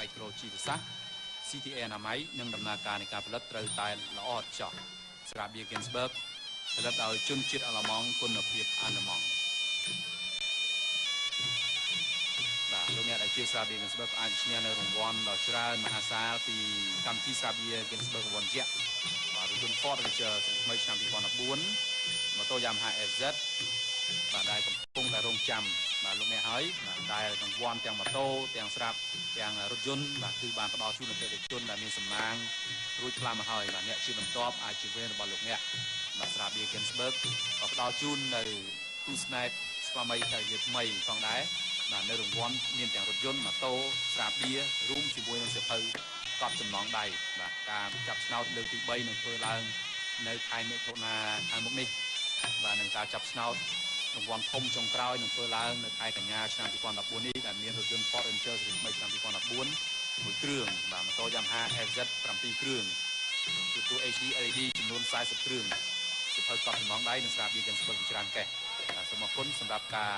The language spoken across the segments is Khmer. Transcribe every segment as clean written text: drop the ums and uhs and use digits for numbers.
មីក្រូជីវសាស្ត្រ CTA អនាម័យនិងដំណើរការនៃការផលិតត្រូវតែល្អឥតខ្ចោះស្រាបៀរ Ginsberg ផលិតដោយជនជាតិអាល្លឺម៉ង់គុណភាពអាល្លឺម៉ង់បាទលោកអ្នកដែលជាស្រាបៀរ Ginsberg អាចឈ្នះនៅរង្វាន់ដ៏ច្រើនមហាសាលពីកម្មវិធីស្រាបៀរ Ginsberg រង្វាន់យក្សបាទរថយន្ត Ford Ranger ថ្មីឆ្នាំ2014ម៉ូតូ Yamaha FZ បាទដែលកំពុងតែរងចាំបាទលោកអ្នកហើយបាទដែលរង្វាន់ទាំងម៉ូតូទាំងស្រាប់ទាំងរថយន្តបាទគឺបានផ្ដល់ជូនអតិថិជនដែលមានសំណាងរួចផ្លាស់មកហើយបាទអ្នកជាបន្ទាប់អាចជាវេនរបស់លោកអ្នកបាទស្រាបៀរ Ginsberg ក៏ផ្ដល់ជូននៅទូស្នេហ៍ស្វាមីភរិយាថ្មីផងដែរបាទនៅរង្វាន់មានទាំងរថយន្តម៉ូតូស្រាបៀររួមជាមួយនឹងសៀវភៅកប់ចំណងដៃបាទការចាប់ឆ្នោតលើកទី3នឹងធ្វើឡើងនៅខែមិថុនាខាងមុខនេះបាទនឹងការចាប់ឆ្នោតរង្វាន់ធំចុងក្រោយនឹងធ្វើឡើងនៅខែកញ្ញាឆ្នាំ2014នេះដែលមានរថយន្ត Ford Ranger សេរីថ្មីឆ្នាំ2014មួយគ្រឿងបាទម៉ូតូ Yamaha FZ 7គ្រឿងទូរទស្សន៍ HD LED ចំនួន40គ្រឿងសៀវភៅកប់ចំណងដៃនិងស្រាបៀរ Ginsberg ជាច្រើនកេះសូមអរគុណសម្រាប់ការ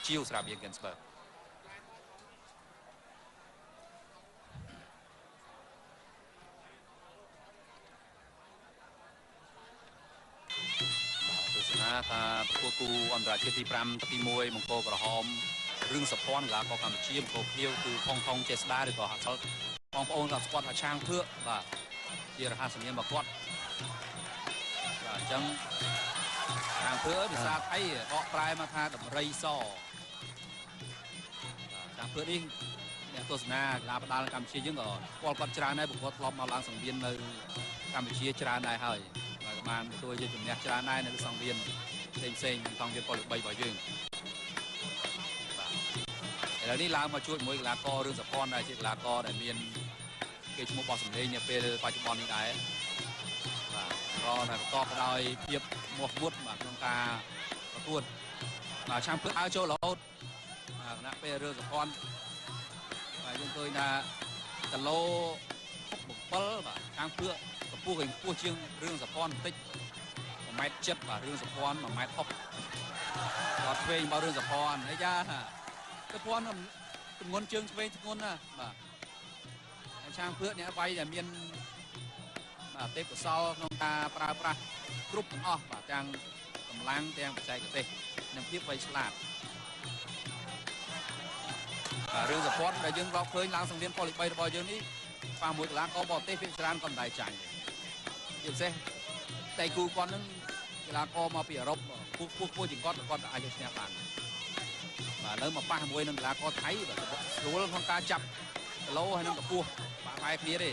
ជាវស្រាបៀរ Ginsbergថាប្រកួតគូអន្តរជាតិទី5ទី1មង្គលក្រហមរឿងសភ័ណ្ឌកីឡាករកម្ពុជាមង្គលភ្នៀវគឺថងថងចេស្តាឬក៏ហាក់សល់បងប្អូនក៏ស្គាល់ថាឆាងភឿកបាទជារហស្សនាមរបស់គាត់បាទអញ្ចឹងឆាងភឿកភាសាថៃបកប្រែមកថាដំរីសបាទឆាងភឿកនេះអ្នកទស្សនាកីឡាផ្ដាល់កម្ពុជាយើងក៏ស្គាល់គាត់ច្រើនដែរព្រោះគាត់ធ្លាប់មកឡើងសង្វៀននៅកម្ពុជាច្រើនដែរហើយបាទបានទទួលជាជំនះច្រើនដែរនៅសង្វៀនផ្សេងសង្វៀនពល3របស់យើងបាទឥឡូវនេះឡើងមកជួយជាមួយកីឡាកររឿងសភ័ណ្ឌដែលជាកីឡាករដែលមានគេឈ្មោះបោះសម្លេងនាពេលបច្ចុប្បន្ននេះដែរបាទរកតែប្រកបដោយភាពមាស់មុតបាទក្នុងការប្រកួតបាទឆាំព្រឹកឲ្យចូលរហូតបាទគណៈពេលរឿងសភ័ណ្ឌបាទយើងឃើញថាគីឡូ67បាទឆាំព្រឹកកម្ពស់វិញខ្ពស់ជាងរឿងសភ័ណ្ឌបន្តិច1.7 ម៉ែត្របាទរឿងសភ័ណ្ឌ1.60 ម៉ែត្រគាត់ឆ្វេងបោះរឿងសភ័ណ្ឌអីយ៉ាសភ័ណ្ឌទម្ងន់ជើងឆ្វេងធ្ងន់ណាបាទហើយឆាងព្រឹកអ្នកវាយដែលមានបាទទេពកោសល្យក្នុងការប្រើប្រាស់គ្រប់ទាំងអស់បាទទាំងកម្លាំងទាំងបច្ចេកទេសនិងភាពវៃឆ្លាតបាទរឿងសភ័ណ្ឌដែលយើងរកឃើញឡើងសង្វៀនពល3របស់យើងនេះប៉ះមួយកីឡាករបរទេសភាគច្រើនក៏មិនដែរចាញ់ជាពិសេសតែគូគាត់នឹងកីឡាករមកពីអឺរ៉ុបពោះជាងគាត់អាចឈ្នះបានបាទឥឡូវមកប៉ះមួយនឹងកីឡាករថៃបាទស្រួលក្នុងការចាប់គីឡូហើយនឹងកម្ពស់បាទបែរគ្នាទេ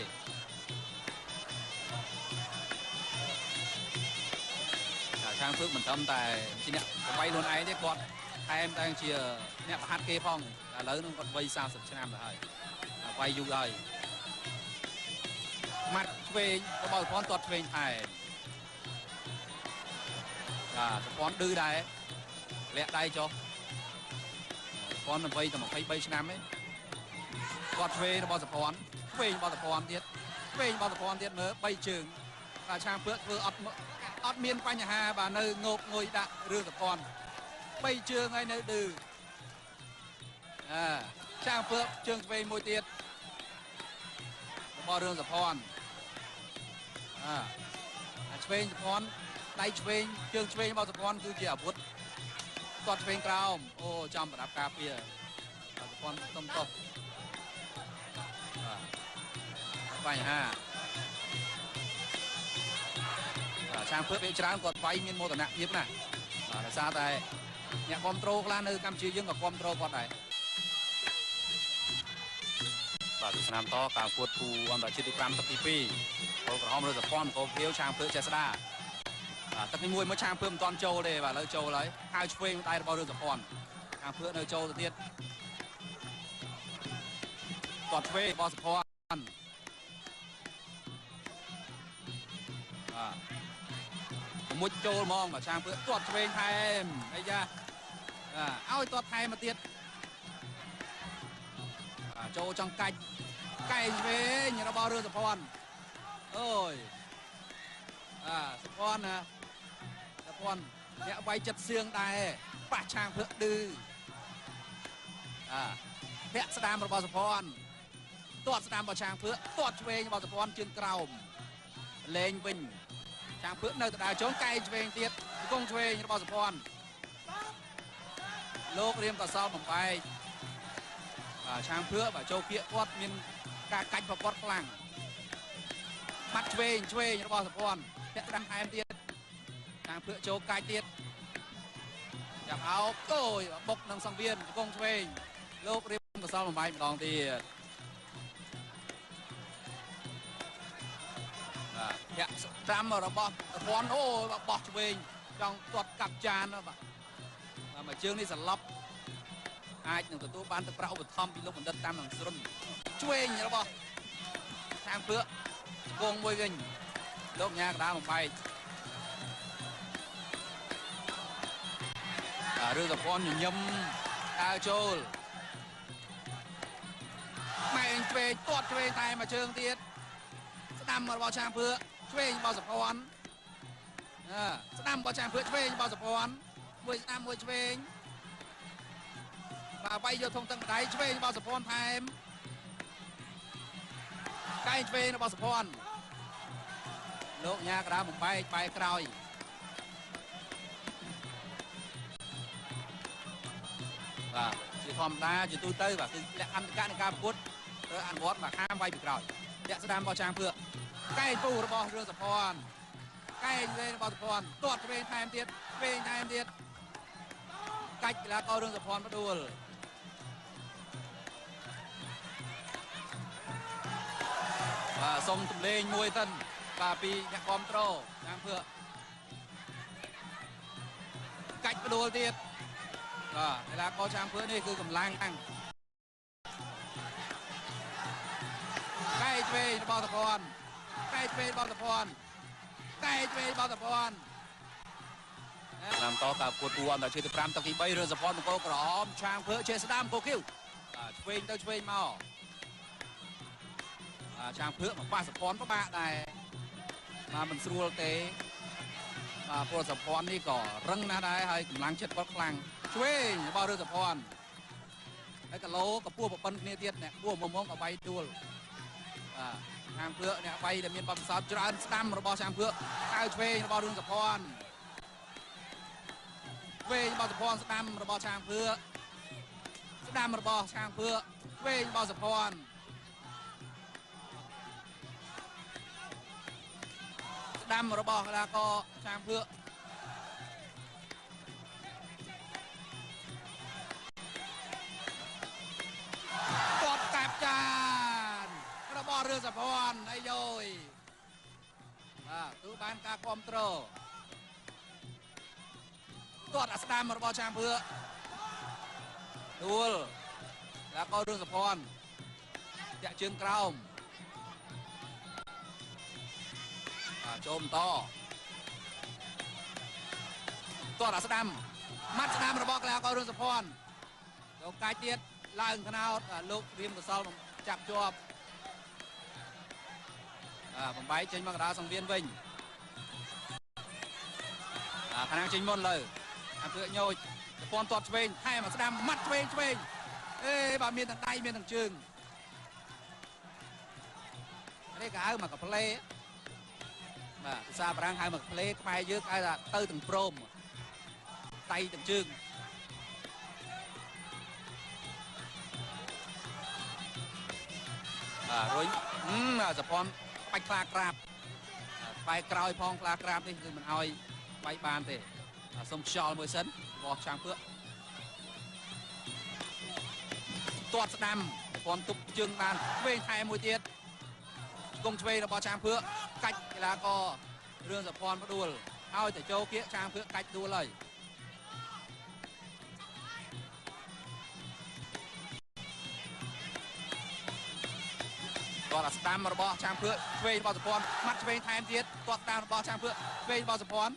ឆាងព្រឹកមិនត្រឹមតែជាអ្នកបៃខ្លួនឯងទេគាត់ថែមទាំងជាអ្នកប្រហាត់គេផងឥឡូវនឹងគាត់វ័យ40ឆ្នាំទៅហើយវ័យយូរហើយម៉ាត់ឆ្វេងរបស់ប្រព័ន្ធគាត់ឆ្វេងថែបាទប្រព័ន្ធឌឺដែរលាក់ដៃចុះប្រព័ន្ធវ័យតែ23ឆ្នាំទេគាត់ឆ្វេងរបស់ប្រព័ន្ធឆ្វេងរបស់ប្រព័ន្ធទៀតឆ្វេងរបស់ប្រព័ន្ធទៀតមើល3ជើងបាទឆាងព្រឹកធ្វើអត់មានបញ្ហាបាទនៅងោកងុយដាក់រឿងប្រព័ន្ធ3ជើងហើយនៅឌឺឆាងព្រឹកជើងឆ្វេងមួយទៀតរបស់រឿងប្រព័ន្ធឆ្វេងប្រព័ន្ធដៃឆ្វេងជើងឆ្វេងរបស់ប្រព័ន្ធគឺជាអាវុធគាត់ឆ្វេងក្រោមអូចំប្រដាប់ការពារប្រព័ន្ធទំតបបញ្ហាឆាងព្រឹកពេលច្រើនគាត់វាយមានមោទនភាពណាស់បាទដោយសារតែអ្នកគ្រប់គ្រងខ្លះនៅកម្ពុជាយើងក៏គ្រប់គ្រងគាត់ដែរបាទទស្សនាតការប្រកួតគូអន្តរជាតិទី5ទឹកទី2ពលក្រហមឬសភ័ណ្ឌកោភៀវឆាងព្រឹកចេស្តាបាទទឹកទី1មកឆាងព្រឹកមិនទាន់ចូលទេបាទឥឡូវចូលហើយហៅឆ្វេងដៃរបស់រឿងសភ័ណ្ឌឆាងព្រឹកនៅចូលទៅទៀតគាត់ឆ្វេងរបស់សភ័ណ្ឌមួយចូលហ្មងបាទឆាងព្រឹកទាត់ឆ្វេងថែមអីយ៉ាឲ្យទាត់ថែមមកទៀតបាទចូលចង់កាច់កែឆ្វេងរបស់រឿងសភ័ណ្ឌអូយសភ័ណ្ឌណាសភ័ណ្ឌអ្នកវាយចិត្តសៀងដែរប៉ះឆាងព្រឹកឌឺធាក់ស្ដាមរបស់សភ័ណ្ឌ ទាត់ស្ដាំរបស់ឆាងភឿទាត់ឆ្វេងរបស់សុភ័ណ្ឌជើងក្រោមលេងវិញឆាងភឿនៅដដែលចូលកែឆ្វេងទៀតគង់ឆ្វេងរបស់សុភ័ណ្ឌលោករៀមកសលបំបែកឆាងភឿបាទចូលគៀកគាត់មានការកាច់ប្រព័ន្ធខ្លាំងបាត់ឆ្វេងរបស់សុភ័ណ្ឌពាក់ស្ដាំថែមទៀតឆាងភឿចូលកាច់ទៀតចាប់អោបអូយបុកនឹងសង្វៀនគង់ឆ្វេងលោករៀមកសលបំបែកម្ដងទៀតញាក់ស្ដាំរបស់សុភ័ណ្ឌអូបោះឆ្វេងចង់ទាត់កាប់ចានបាទមួយជើងនេះសន្លប់អាចនឹងទទួលបានទឹកប្រាក់ឧបត្ថម្ភពីលោកបណ្ឌិតតាមនឹងស្រុនឆ្វេងរបស់ឆាងភឿគងមួយវិញលោកញ៉ាកដាបំបែករឿងសុភ័ណ្ឌញញឹមដើរចូលម៉ែងឆ្វេងទាត់ឆ្វេងតែមួយជើងទៀតស្ដាំរបស់ឆាងភឿឆ្វេងរបស់សុភ័ណ្ឌស្ដាំរបស់ឆាងភឿឆ្វេងរបស់សុភ័ណ្ឌមួយស្ដាំមួយឆ្វេងបាទវាយយកធំទឹងម្ដាយឆ្វេងរបស់សុភ័ណ្ឌថែមកែងឆ្វេងរបស់សុភ័ណ្ឌលោកញ៉ាកដាបំបែកបែកក្រោយបាទជាធម្មតាជាទូទៅបាទគឺលក្ខន្តិកៈនៃការប្រកួតត្រូវអនុវត្តមកខាងវាយពីក្រោយលាក់ស្ដាំរបស់ឆាងភឿកែងពូរបស់រឿងសុភ័ណ្ឌកែងឆ្វេងរបស់សុភ័ណ្ឌទាត់ឆ្វេងថែមទៀតឆ្វេងថែមទៀតកាច់កីឡាកររឿងសុភ័ណ្ឌផ្ដួលបាទសុំទម្លេងមួយតិនបាទពីអ្នកគាំទ្រឆាងភឿកាច់ផ្ដួលទៀតបាទកីឡាករឆាងភឿនេះគឺកម្លាំងខាងកែឆ្វេងរបស់សុភ័ណ្ឌកែឆ្វេងរបស់សុភ័ណ្ឌកែឆ្វេងរបស់សុភ័ណ្ឌតាមតតាពួតពួរអន្តរជាតិទី5ទឹកទី3រឿងសុភ័ណ្ឌបង្គោលក្រហមឆាងភឿជាស្ដាំកូគីវឆ្វេងទៅឆ្វេងមកឆាងភឿមកប៉ះសុភ័ណ្ឌពិបាកដែរបាទមិនស្រួលទេបាទពលសុភ័ណ្ឌនេះក៏រឹងណាស់ដែរហើយកម្លាំងចិត្តគាត់ខ្លាំងឆ្វេងរបស់រឿងសុភ័ណ្ឌហើយគីឡូក៏ពោះប្រពន្ធគ្នាទៀតអ្នកពោះមុំក៏វាយដួលបាទឆាងភឿអ្នកវាយដែលមានបទពិសោធន៍ច្រើនស្ដាំរបស់ឆាងភឿកៅឆ្វេងរបស់រឿងសុភ័ណ្ឌឆ្វេងរបស់សុភ័ណ្ឌស្ដាំរបស់ឆាងភឿស្ដាំរបស់ឆាងភឿឆ្វេងរបស់សុភ័ណ្ឌស្ដាំរបស់កីឡាករឆាងភឿគាត់កាប់ចានរបស់រឿងសុភ័ណ្ឌអីយយបាទគឺបានការគ្រប់គ្រងគាត់អាស្ដាំរបស់ឆាងភឿដួលកីឡាកររឿងសុភ័ណ្ឌតាក់ជើងក្រោមចូលបន្តទាត់អាស្ដាំម៉ាត់ស្ដាំរបស់កីឡាកររឿងសុភ័ណ្ឌលោកកាច់ទៀតឡើងថ្នោតលោករៀមកសលចាប់ជាប់បំបែកចេញមកកណ្ដាលសង្វៀនវិញខណៈចេញមុនលើអាភឿញូចសុភ័ណ្ឌទាត់ឆ្វេងថែមអាស្ដាំម៉ាត់ឆ្វេងអេបាទមានទាំងដៃមានទាំងជើងនេះក៏ហៅមកកាផ្លេបាទភាសាបារាំងហៅមកផ្លេខ្មែរយើងហៅថាទៅទាំងព្រមដៃទាំងជើងរុញសុភ័ណ្ឌបាច់ខ្លាក្រាបបែកក្រោយផងខ្លាក្រាបនេះគឺមិនអោយបែកបានទេសុំខ្យល់មួយសិនរបស់ឆាងភឿទាត់ស្ដាំសុភ័ណ្ឌទប់ជើងបានឆ្វេងថែមមួយទៀតគង់ឆ្វេងរបស់ឆាងភឿកាច់កីឡាកររឿងសុភ័ណ្ឌផ្ដួលឲ្យតែចូលគៀកឆាងភឿកាច់ដួលហើយគាត់អាស្ដាំរបស់ឆាងភឿឆ្វេងរបស់សុភ័ណ្ឌម៉ាត់ឆ្វេងថែមទៀតគាត់ស្ដាំរបស់ឆាងភឿឆ្វេងរបស់សុភ័ណ្ឌ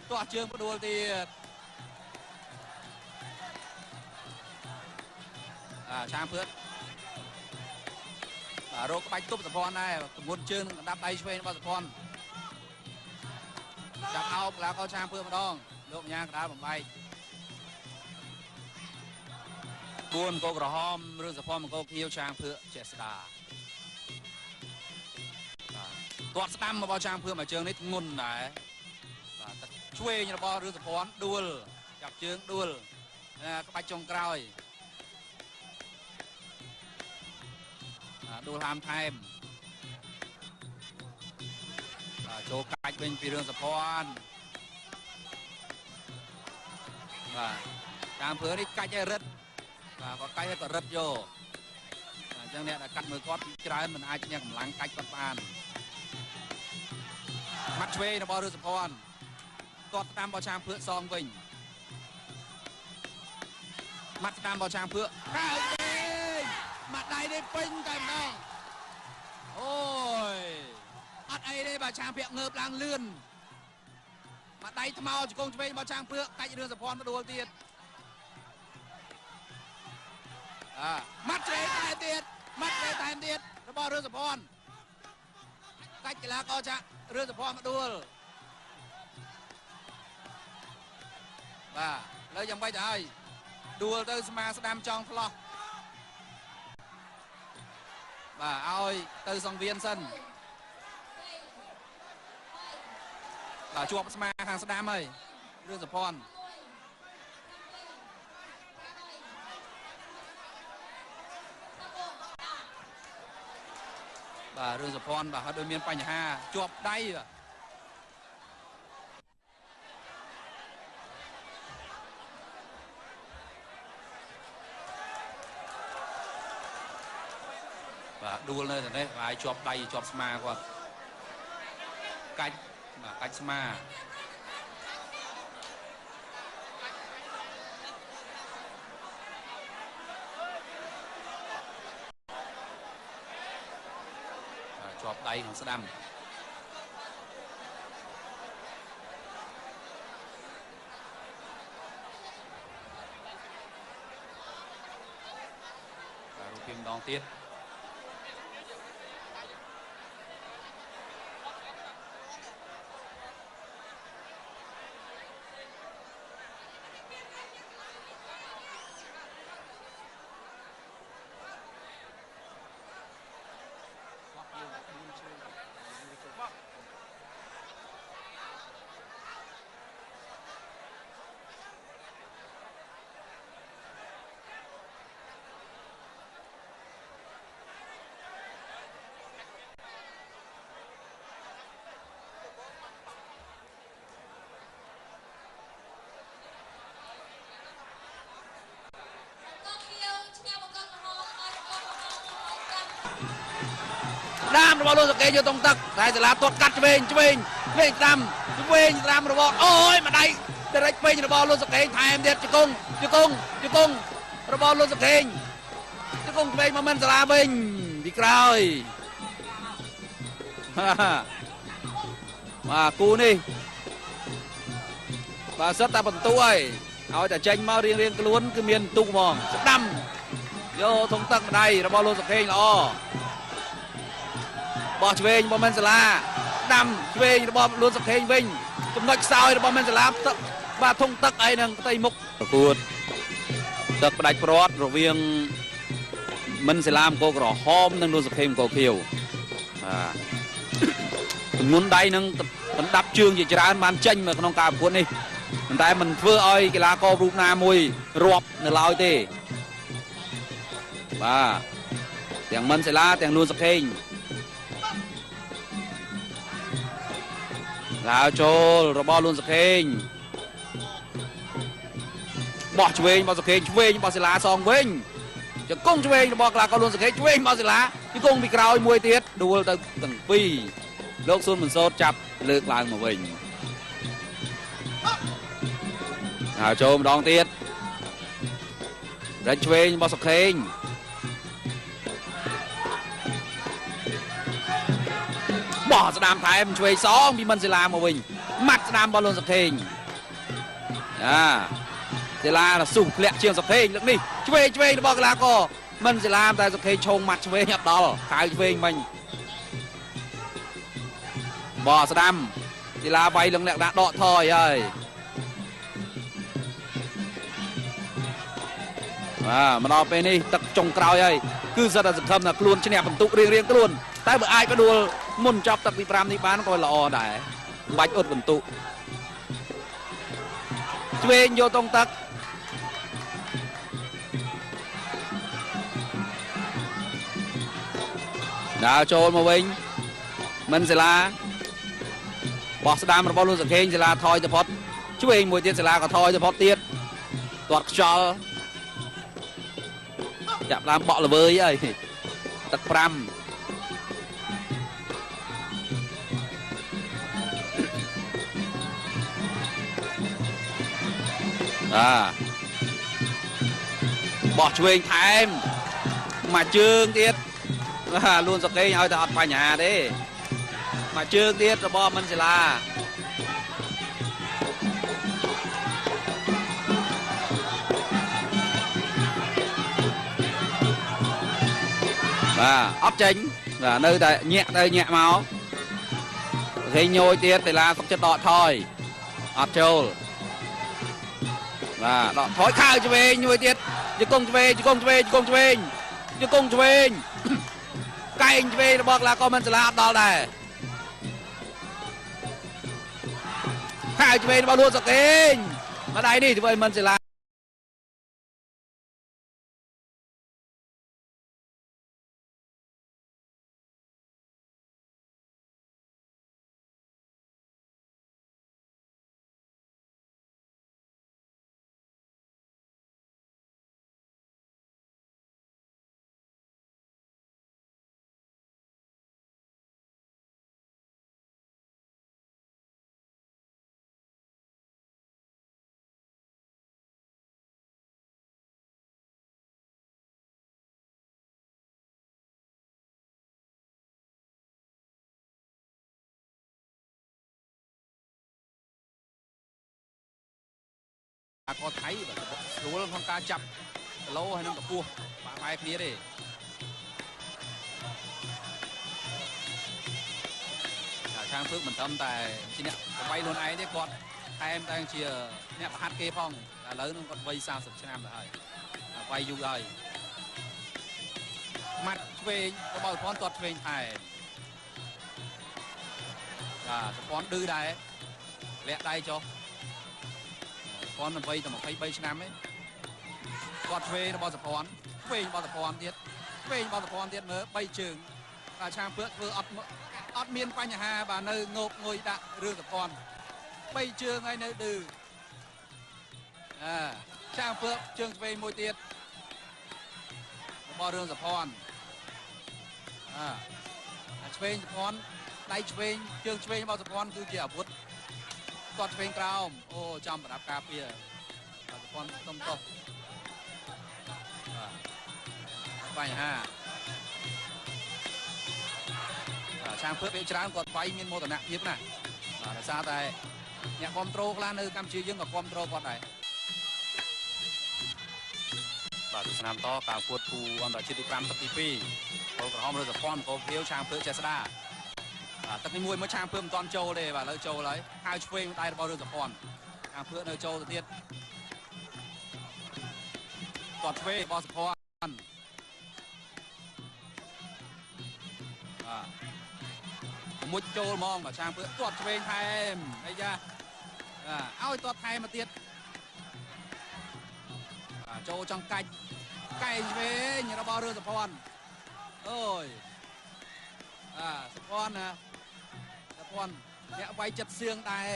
ទាស់ជើងផ្ដួលទៀតឆាងភឿរោគក្បាច់ទប់សុភ័ណ្ឌដែរទម្ងន់ជើងនឹងដាប់ដៃឆ្វេងរបស់សុភ័ណ្ឌចាប់អោបកីឡាករឆាងភឿម្ដងលោកញ៉ាកដាលបំបែក 4 កោក្រហមរឿងសុភ័ណ្ឌមង្គលខៀវចាងភឿចេស្តាទាត់ស្ដាំរបស់ចាងភឿមួយជើងនេះធ្ងន់ដែរបាទទឹកឆ្វេងរបស់រឿងសុភ័ណ្ឌដួលចាប់ជើងដួលក្បាច់ចុងក្រោយដួលហាមថែមចូលកាច់វិញពីរឿងសុភ័ណ្ឌបាទចាងភឿនេះកាច់ឲ្យរឹតបាទគាត់កាច់ឲ្យក៏រឹតយកអញ្ចឹងអ្នកដែលកាត់មើលគាត់ច្រើនមិនអាចញ៉ាំកម្លាំងកាច់គាត់បានមាត់ឆ្វេងរបស់រឿងសុភ័ណ្ឌទាត់តាមរបស់ចាងភឿសងវិញមាត់តាមរបស់ចាងភឿកើយវិញមាត់ដៃនេះពេញតែម្ដងអូយអត់អីទេបាទចាងភឿងើបឡើងលឿនមាត់ដៃថ្មោជង្គង់ឆ្វេងរបស់ចាងភឿកាច់រឿងសុភ័ណ្ឌមកដួលទៀតមាត់ឆ្វេងតែទៀតមាត់ឆ្វេងតែទៀតរបស់រឿងសុភ័ណ្ឌកាច់កីឡាករចារឿងសុភ័ណ្ឌមកដួលបាទលើយ៉ាងម៉េចទៅហើយដួលទៅស្មាស្ដាំចង់ឆ្លោះបាទឲ្យទៅសង្វៀនសិនបាទជាប់ស្មាខាងស្ដាំហើយរឿងសុភ័ណ្ឌបាទរឿងសុភ័ណ្ឌបាទហើយដូចមានបញ្ហាជាប់ដៃបាទដួលនៅតែនេះហើយជាប់ដៃជាប់ស្មាគាត់កាច់បាទកាច់ស្មាជាប់ដៃខាងស្ដាំបាទរូបភាពម្ដងទៀតដាមរបស់លោកសកេយកតុងទឹកតែសាលាទាត់កាត់ឆ្វេងវិញស្ដាំរបស់អូយម្ដាយដរិចពេញរបស់លោកសកេថែមទៀតជង្គង់របស់លោកសកេជង្គង់ឆ្វេងមកមិនសាលាវិញពីក្រោយបាទគូនេះបាទសិតតែបន្ទូឲ្យតែចេញមករៀងខ្លួនគឺមានបន្ទុកហ្មងស្ដាំយកតុងទឹកម្ដាយរបស់លោកសកេល្អបោះឆ្វេងរបស់មិនសាលាដាំឆ្វេងរបស់លួនសុខេងវិញចំណុចខ្សោយរបស់មិនសាលាទឹកបាទធុងទឹកអីនឹងផ្ទៃមុខប្រកួតទឹកផ្ដាច់ព្រាត់រវាងមិនសាលាអង្គរក្រហមនិងលួនសុខេងអង្គរខៀវបាទទម្ងន់ដៃនឹងដណ្ដាប់ជើងជាច្រើនបានចេញមកក្នុងការប្រកួតនេះប៉ុន្តែមិនធ្វើឲ្យកីឡាកររូបណាមួយរាប់នៅឡើយទេបាទទាំងមិនសាលាទាំងលួនសុខេងឡើងចូលរបស់លួនសុខេងបោះឆ្វេងរបស់សុខេងឆ្វេងរបស់សិលាសងវិញជង្គង់ឆ្វេងរបស់កីឡាករលួនសុខេងឆ្វេងរបស់សិលាជង្គង់ពីក្រោយមួយទៀតដួលទៅទាំងពីរលោកស៊ុនមិនសោតចាប់លើកឡើងមកវិញឡើងចូលម្ដងទៀតដាច់ឆ្វេងរបស់សុខេងបោះស្ដាមថែមឆ្វេងសងពីមិនសិលាមកវិញម៉ាត់ស្ដាមរបស់លួនសុខេងសិលាស៊ូធ្លាក់ជាងសុខេងលើកនេះឆ្វេងរបស់កីឡាករមិនសិលាតែសុខេងឈោងម៉ាត់ឆ្វេងអត់ដល់ខៅឆ្វេងមិញបោះស្ដាំសិលាវាយលឹងអ្នកដាក់ដកថយហើយ មកដល់ពេលនេះទឹកចុងក្រោយហើយគឺសិតតែសង្ឃឹមថាខ្លួនឈ្នះបន្ទុករៀងខ្លួនតែបើអាចបដួលមុនចប់ទឹកទី5នេះបានក៏ល្អដែរមិនបាច់អ៊ុតបន្ទុកឆ្វេងយកតង់ទឹកដើរចូលមកវិញមិនសិលាបោះស្ដាមរបស់លោកសង្ខេងសិលាថយទៅផុតឆ្វេងមួយទៀតសិលាក៏ថយទៅផុតទៀតទាត់ខ្យល់ចាប់ដើមបក់ល្វើយហើយទឹក5បោះឆ្វេងថែមមកជើងទៀតលួនសកេងឲ្យតែអត់បញ្ហាទេមកជើងទៀតរបស់មិនសិលាអត់ចេញនៅតែញាក់ទៅញាក់មកគេញយទៀតតេឡាសុកចិត្តដកថយអត់ចូលដកថយខៅឆ្វេងមួយទៀតជង្គង់ឆ្វេងកែងឆ្វេងរបស់ក្លាកោមិនសាឡាអត់ដល់ដែរខៅឆ្វេងរបស់លួនសកេងមកដៃនេះធ្វើឲ្យមិនសាឡាក៏ថៃបាទស្រួលក្នុងការចាប់គីឡូហើយនឹងកម្ពស់បាក់បែកគ្នាទេខាងភើកមិនត្រឹមតែជាអ្នកប្រវៃខ្លួនឯងទេគាត់ថែមទាំងជាអ្នកប្រហាត់គេផងឥឡូវនឹងគាត់វ័យ30ឆ្នាំទៅហើយវ័យយូរហើយម៉ាត់ឆ្វេងរបស់ប្រព័ន្ធទាត់ឆ្វេងថែមប្រព័ន្ធឌឺដែរលាក់ដៃចុះគាត់នឹងវ័យតែ23ឆ្នាំឯងគាត់ឆ្វេងរបស់សភ័ណ្ឌឆ្វេងរបស់សភ័ណ្ឌទៀតឆ្វេងរបស់សភ័ណ្ឌទៀតមើល3ជើងតែឆាងពើធ្វើអត់មានបញ្ហាបាទនៅងោកងុយដាក់រឿងសភ័ណ្ឌ3ជើងហើយនៅឌឺឆាងពើជើងឆ្វេងមួយទៀតរបស់រឿងសភ័ណ្ឌឆ្វេងសភ័ណ្ឌដៃឆ្វេងជើងឆ្វេងរបស់សភ័ណ្ឌគឺជាអាវុធគាត់ឆ្វេងក្រោមអូចំប្រដាប់ការពារប្រព័ន្ធទំតោះបញ្ហាឆាងភើបវាច្រើនគាត់វាយមានមោទនភាពណាដោយសារតែអ្នកគ្រប់គ្រងខ្លះនៅកម្ពុជាយើងក៏គ្រប់គ្រងគាត់ដែរបាទទស្សនាបន្តការប្រកួតធូអន្តរជាតិទី5ទឹកទី2ពលក្រហមឬសភ័ណ្ឌកោភៀវឆាងភើបចេះស្ដាទឹកនេះមួយឆាងភើបមិនតាន់ចូលទេបាទឥឡូវចូលហើយហើយឆ្វេងដៃរបស់រឿងសភ័ណ្ឌឆាងភើបនៅចូលទៅទៀតគាត់ឆ្វេងរបស់សភ័ណ្ឌមុជចូលហ្មងបាទឆាងភើបគាត់ឆ្វេងថែមអីយ៉ាឲ្យគាត់ថែមមកទៀតចូលចង់កាច់កែងឆ្វេងរបស់រឿងសភ័ណ្ឌអូយសភ័ណ្ឌណាអ្នកវាយចិត្តសៀងដែរ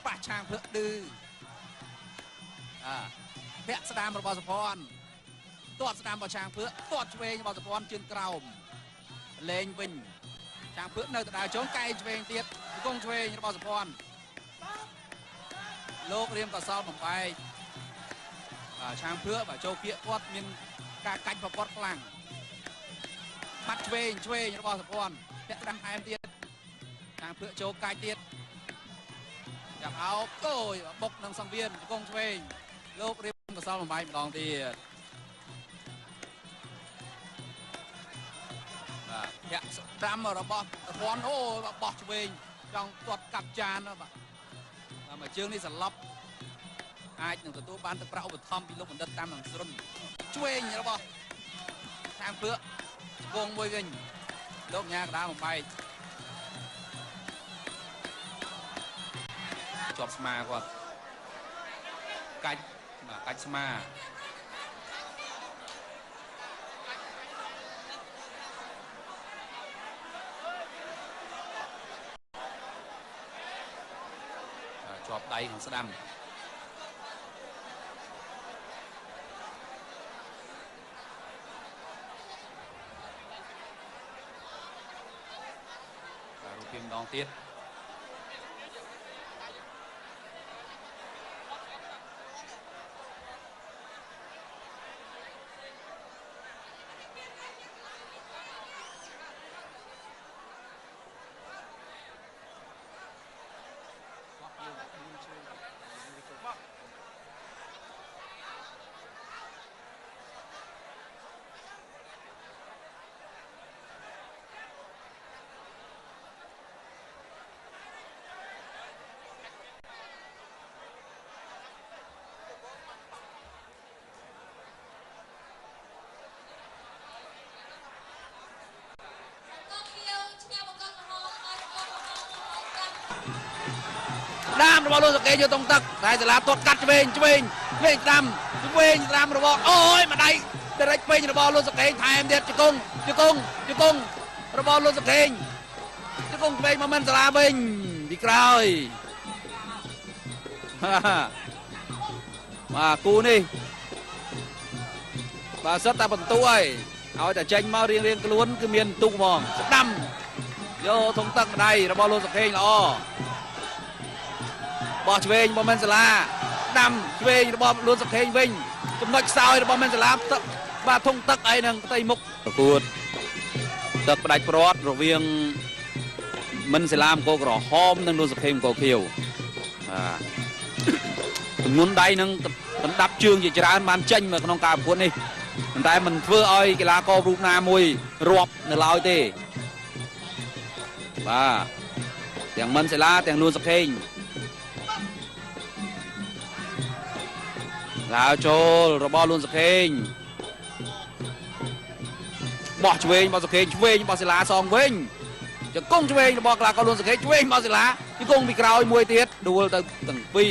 ប៉ះឆាងភើកឌឺពាក់ស្ដាមរបស់សភ័ណ្ឌទាត់ស្ដាមរបស់ឆាងភើកទាត់ឆ្វេងរបស់សភ័ណ្ឌជើងក្រោមលេងវិញឆាងភើកនៅដដែលជងកែងឆ្វេងទៀតគង់ឆ្វេងរបស់សភ័ណ្ឌលោករៀមកសលបំបែកឆាងភើកបាទចូលគៀកគាត់មានការកាច់ប្រព័ន្ធខ្លាំងបាត់ឆ្វេងរបស់សភ័ណ្ឌពាក់ស្ដាំថែមទៀតឆាងភើកចូលកាច់ទៀតចាប់អោបគយបុកនឹងសង្វៀនគង់ឆ្វេងលោករៀបកសលបំបែកម្ដងទៀតភាក់ស្ដាំរបស់សភ័ណ្ឌអូបោះឆ្វេងចង់ទាត់កាប់ចានបាទមួយជើងនេះសន្លប់អាចនឹងទទួលបានទឹកប្រាក់ឧបត្ថម្ភពីលោកបណ្ឌិតតាមនឹងស្រុន ช่วยระบอบทางเพื่อวงมวยกันโลกยากดาผมไปจบสมาก่อนกัดสมาจบไดของสดัมรูปพิมพ์ดองเตี้ยด้ามระบอลลูนสเกตอยู่ตรงตักนายสลาตัวกัดเวงดำระบอลโอ้ยมาได้เด็กเวงระบอลลูนสเกตไทม์เด็ดจุกงระบอลลูนสเกตจุกงเวงมามันสลาเวงดีกรอยมากูนี่มาซัดตาบนตัวเอาแต่เจนมาเรียงกล้วนคือเมียนตุกมองสดำโยทงตักมาได้ระบอลลูนสเกตล้อบอลเวงบอลมันสลาดำเวงบอลล้วนสเกตเวงจำนวนสาวบอลมันสลาบาทงตักไอ้นั่งไตมุกประกวดตักประดับปลอดระเวียงมันสลามโกกรอหอมนั่งล้วนสเกตโกเขียวงุนได้นั่งมันดับเชืองจะร้านมันเจนมาขนมกาบคนนี่แต่มันเพื่ออ้อยกีฬาโกรูปนามวยรวบในลอยเต้อย่างมันสลาอย่างล้วนสเกตลาวโจระบอลลูนสเกนบอลช่วยบอลสเกนช่วยบอลศิลาซองเวงจะก้งช่วยบอลกลางก็ลูนสเกนช่วยบอลศิลาที่ก้งมีกราวมวยเตี้ยดูตั้งปี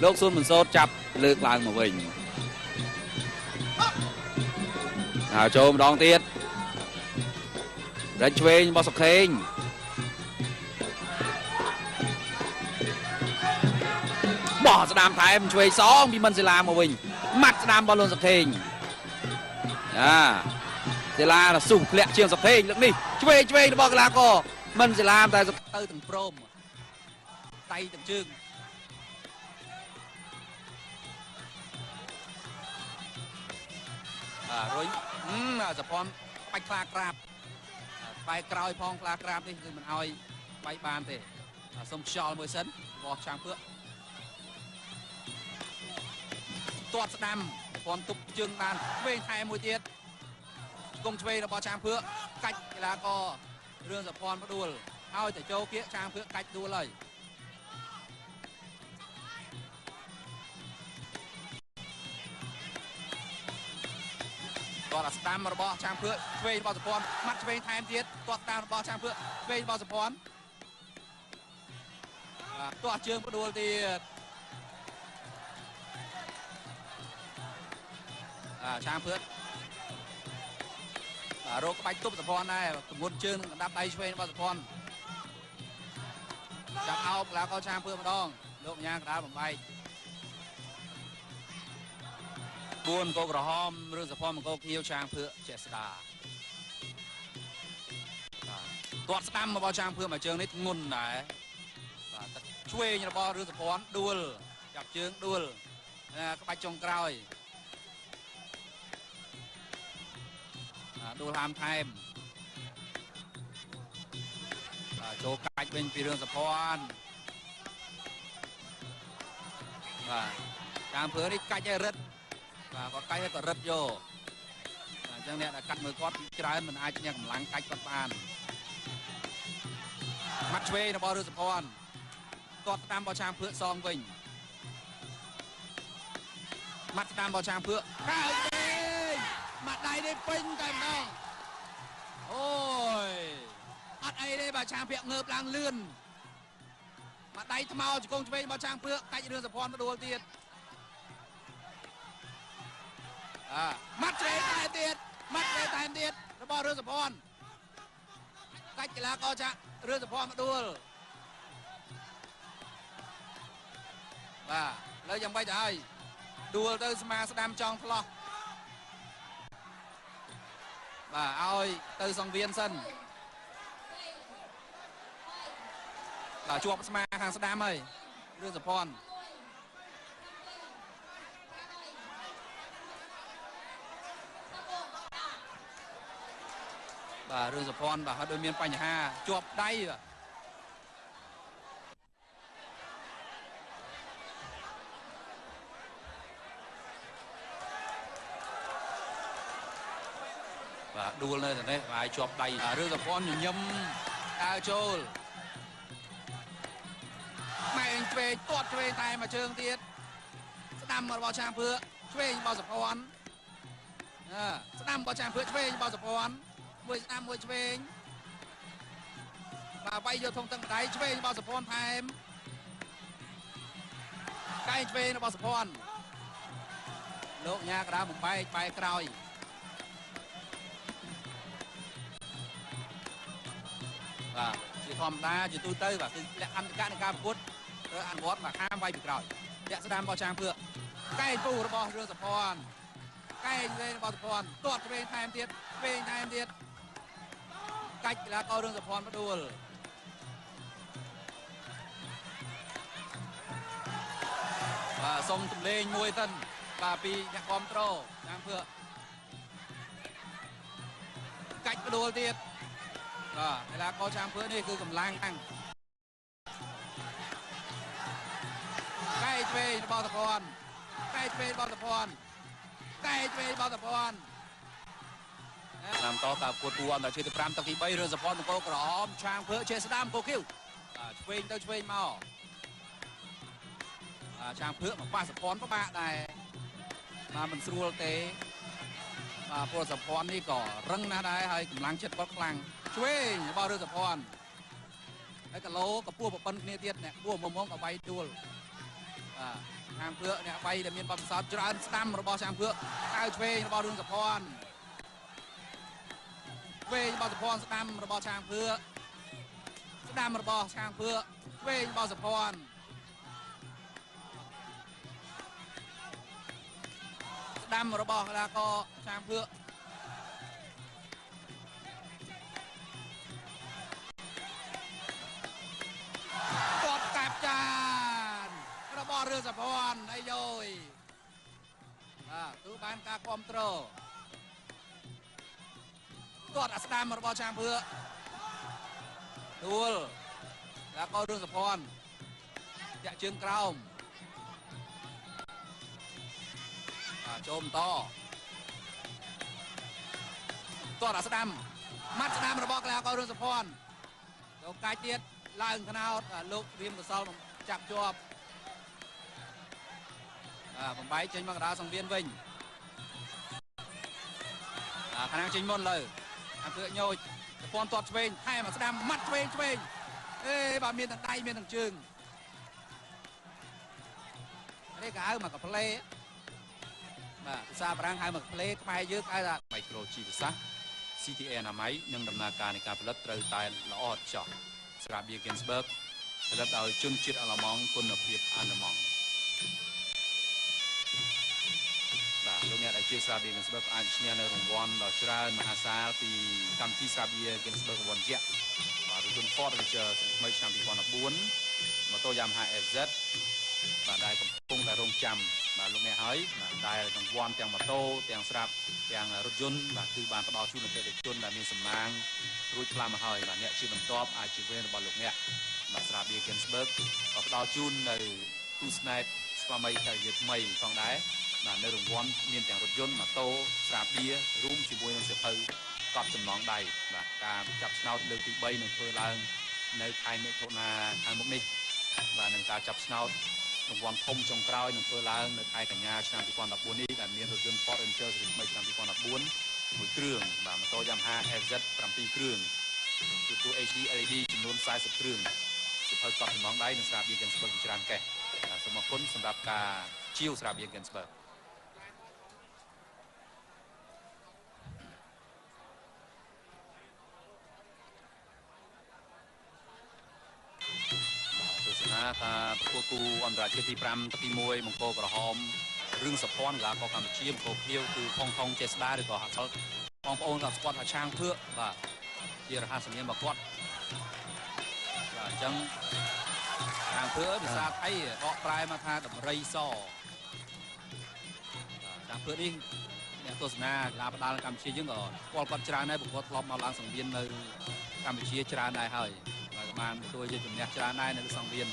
โลกซุนเหมือนโซดจับเลือกลางมาเวงลาวโจมดองเตี้ยได้ช่วยบอลสเกนบอลสนามไทยมันช่วยซ้อมพี่มันศิลามาวิ่งมัดสนามบอลลูนสเกนศิลาสุ่มเละเชียงสเกนเรื่องนี้ช่วยบอลกลางก็มันศิลาแต่ตื่นถึงโปรมไตถึงจึงrồiจะพร้อมไปคลากราบไปกรอยพองคลากราบนี่คือมันเอาไปบานเตะสมชอลมวยเซนบอลช้างเพื่อตัวสนามพร้อมตุบจึงบานเวงไทยมวยเตี้ยกงช่วยบอลช้างเพื่อกัดเวลาก็เรื่องสะพรมาดูเอาแต่โจเกี้ยช้างเพื่อกัดดูเลยตัวสตามระบอช้างเพื่อช่วยบอลสะพรมัดช่วยไทยเตี้ยตัวสตามระบอช้างเพื่อช่วยบอลสะพรตัวเชิงมาดูตีช้างเพื่อโรคใบตุ้มสะพรได้ตุ่มวนเชิงดับใบช่วยบอลสะพรจับเอาแล้วก็ช้างเพื่อมาดองโลกยางกระดาษผมใบบุญโกกระหอมเรื่องสะพรมันโกเคียวช้างเพื่อเจษดาตัวสตามมาบอลช้างเพื่อมาเชิงนี้งุนไหนช่วยบอลเรื่องสะพรดูลจับเชิงดูลก็ไปจงกรอยดูทำไทม์โจกัดเป็นปีเรื่องสะพรช้างเพื่อนี่กัดใจรัดก็กัดให้ก็รัดโยจังเนี่ยกัดมือก้อนที่ร้ายมันอาจจะยังหลังกัดก้อนปานมัดช่วยนะบอลเรื่องสะพรกอดตามบอลช้างเพื่อซองวิ่งมัดตามบอลช้างเพื่อ mặt đây đi pin tay nào ôi ăn ấy đây bà trang miệng ngợp lang lươn mặt đây tham mau chỉ công chơi bà trang phượng cách đường sập phòn nó đùa tiền mắt chế tay tiền mắt chế tay tiền nó bỏ đường sập phòn cách là co chạ đường sập phòn nó đùa và lấy dòng bay trời đùa tới mà đam trong thlo và ơi từ song viên sân là chuộc mà hàng đam ơi đưa sập phòn và đưa sập phòn và đôi miền Pành Hà chuộc đây và đua lên rồi đấy và chụp đầy đưa ra con nhâm đa trôi mày về tuột về tay mà trường tiết nằm vào trang phượng về bao giờ con nằm vào trang phượng về bao giờ con 10 năm 10 về và bay vô thông tầng đáy về bao giờ con thêm cái về nó bao giờ con lúc nha cả một bay bay còi và chỉ thòm ta chỉ tôi tơi và cứ ăn cái này cam cốt ăn bót và kham vay bị rồi dạ sẽ đam bao trang phượng cái phù nó bao rơi sập phòn cái lên bao sập phòn tuột về hai em tiết cách là câu đường sập phòn bắt đuôi và xong tụm lên môi thân và pi nhạc control trang phượng cách bắt đuôi tiết đây là có trang phượng đây cứ cầm lang ăn cái về bao tập phòn cái về bao tập phòn cái về bao tập phòn làm to cả cuộc đua là chơi từ pram tập kỳ bay rồi tập phòn cô cỏ trang phượng chơi đam cô kêu chơi mau trang phượng mà qua tập phòn các bạn này mà mình xua tế và pro tập phòn đi cỏ răng na đây hay cầm lang chết bóc lang chơi bao rơi tập phòn cái cả lố cả pua bận kia tiết này pua mông cả bay đuôi trang phượng này bay để miền bầm sạt cho ăn stam rồi bao trang phượng ai chơi bao đường tập phòn về bao tập phòn stam rồi bao trang phượng stam rồi bao trang phượng về bao tập phòn stam rồi bao là có trang phượng cột cạp tràn nó bỏ rơi sập phòn đây rồi cứ bán cá control cột ở stam rồi bỏ trang phượng đuôi là có rơi sập phòn dạ chương còng chôm to cột ở stam mắt stam rồi bỏ là có rơi sập phòn đâu cái tiếtឡើងថ្នោតលោករៀមកសលចាប់ជាប់បំបីចេញមកកណ្ដាលសង្វៀនវិញខាងចេញមុនលើអាព្រឹកញោចប្រព័ន្ធទាត់ឆ្វេងថែមស្ដាំម៉ាត់ឆ្វេងអេបើមានទាំងដៃមានទាំងជើងនេះក៏ហៅមកកាផ្លេបាទភាសាបារាំងហៅមកកាផ្លេខ្មែរយើងហៅថាមីក្រូជីវសាស្ត្រ CTA អនាម័យនិងដំណើរការនៃការផលិតត្រូវតែល្អឥតខ្ចោះស្រាបៀរ Ginsberg ផលិតដោយជនជាតិអាល្លឺម៉ង់គុណភាពអាល្លឺម៉ង់បាទលោកអ្នកដែលជាស្រាបៀរ Ginsberg អាចឈ្នះនៅរង្វាន់ដ៏ច្រើនមហាសាលពីកម្មវិធីស្រាបៀរ Ginsberg រង្វាន់យក្សបាទរថយន្ត Ford Ranger ថ្មីឆ្នាំ2014ម៉ូតូ Yamaha FZ បាទដែលកំពុងតែរងចាំបាទលោកអ្នកហើយដែលរង្វាន់ទាំងម៉ូតូទាំងស្រាប់ទាំងរថយន្តបាទគឺបានផ្ដល់ជូនអតិថិជនដែលមានសំណាងរួចផ្លាស់មកហើយបាទអ្នកជាបន្ទាប់អាចជាវេនរបស់លោកអ្នកបាទស្រាបៀរ Ginsberg ក៏ផ្ដល់ជូននៅទូស្នេហ៍ស្វាមីភរិយាថ្មីផងដែរបាទនៅរង្វាន់មានទាំងរថយន្តម៉ូតូស្រាបៀររួមជាមួយនឹងសិភៅកប់ចំណងដៃបាទការចាប់ឆ្នោតលើកទី3នឹងធ្វើឡើងនៅខែមិថុនាខាងមុខនេះបាទនឹងការចាប់ឆ្នោត រង្វាន់ធំចុងក្រោយនឹងធ្វើឡើងនៅខែកញ្ញាឆ្នាំ2014នេះដែលមានរថយន្ត Ford Ranger សេរីថ្មីឆ្នាំ2014មួយគ្រឿងបាទម៉ូតូ Yamaha FZ 7គ្រឿងទូទូ HD LED ចំនួន40គ្រឿងសិភៅកត់ចំណងដៃនិងស្រាបៀរ Ginsberg ជាច្រើនកេះសូមអរគុណសម្រាប់ការជាវស្រាបៀរ Ginsbergថាប្រកួតគូអន្តរជាតិទី5ទី1មង្គលក្រហមរឿងសភ័ណ្ឌកីឡាករកម្ពុជាមង្គលភៀវគឺខុងថងចេស្តាឬក៏ហាក់សល់បងប្អូនក៏ស្គាល់ថាឆាងភឿកបាទជារហស្សនាមរបស់គាត់បាទអញ្ចឹងឆាងភឿកភាសាថៃដកប្រែមកថាដំរីសឆាងភឿកនេះអ្នកទស្សនាកីឡាបដាល់កម្ពុជាយើងក៏ស្គាល់គាត់ច្រើនដែរព្រោះគាត់ធ្លាប់មកឡើងសង្វៀននៅកម្ពុជាច្រើនដែរហើយបាទបានទទួលជាជំនះច្រើនដែរនៅសង្វៀន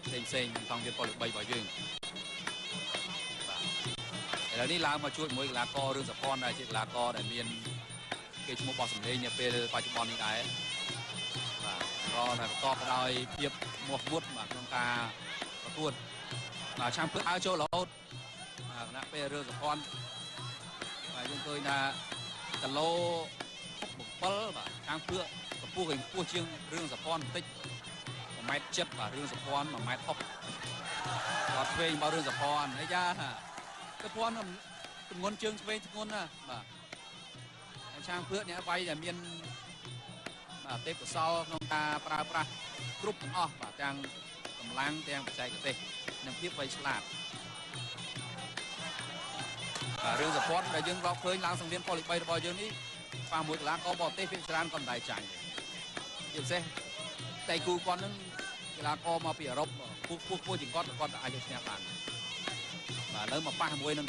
ផ្សេងសង្វៀនប៉ូលី3របស់យើងបាទឥឡូវនេះឡើងមកជួយជាមួយកីឡាកររឿងសភ័ណ្ឌដែលជាកីឡាករដែលមានគេឈ្មោះបោះសម្លេងនាពេលបច្ចុប្បន្ននេះដែរបាទក៏តែប្រកបដោយភាពមាស់មុតបាទក្នុងការប្រកួតបាទឆាំពើឲ្យចូលរហូតបាទគណៈពេលរឿងសភ័ណ្ឌបាទយើងឃើញថាគីឡូ7បាទឆាំពើកម្ពស់ខ្ពស់ជាងរឿងសភ័ណ្ឌបន្តិច1.7 ម៉ែត្របាទរឿងសភ័ណ្ឌ1.60 ម៉ែត្រគាត់ឆ្វេងរបស់រឿងសភ័ណ្ឌអីយ៉ាសភ័ណ្ឌទម្ងន់ជើងឆ្វេងធ្ងន់ណាបាទឆាងភឿកអ្នកវាយដែលមានបាទទេពកោសល្យក្នុងការប្រើប្រាស់គ្រប់ទាំងអស់បាទទាំងកម្លាំងទាំងបច្ចេកទេសនិងភាពវៃឆ្លាតបាទរឿងសភ័ណ្ឌដែលយើងរកឃើញឡើងសង្វៀនប៉ូលី3របស់យើងនេះប៉ះមួយកីឡាករបរទេសភាគច្រើនក៏មិនដែរចាញ់ទេជាពិសេសតែគូគាត់នឹងកីឡាករមកពីអឺរ៉ុបពោះជាងគាត់អាចយកឈ្នះបានបាទឥឡូវមកប៉ះមួយនឹង